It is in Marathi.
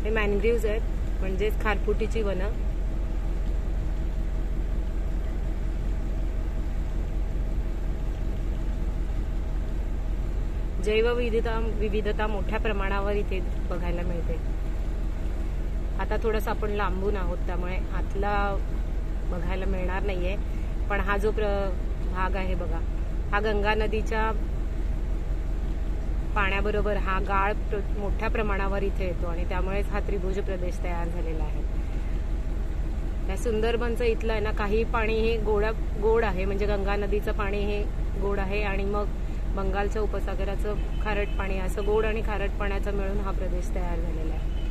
हे मॅनग्रीव्ज आहेत, म्हणजेच खारफुटीची वनं. जैवविविधता मोठ्या प्रमाणावर इथे बघायला मिळते. आता थोडंसं आपण लांबून आहोत, त्यामुळे आतला बघायला मिळणार नाहीये. पण हा जो भाग आहे बघा, हा गंगा नदीच्या पाण्याबरोबर हा गाळ मोठ्या प्रमाणावर इथे येतो आणि त्यामुळेच हा त्रिभुज प्रदेश तयार झालेला आहे. या सुंदरबनचं इथलं आहे ना, काही पाणी हे गोड आहे, म्हणजे गंगा नदीचं पाणी हे गोड आहे आणि मग बंगालच्या उपसागराचं खारट पाणी, असं गोड आणि खारट पाण्याचं मिळून हा प्रदेश तयार झालेला आहे.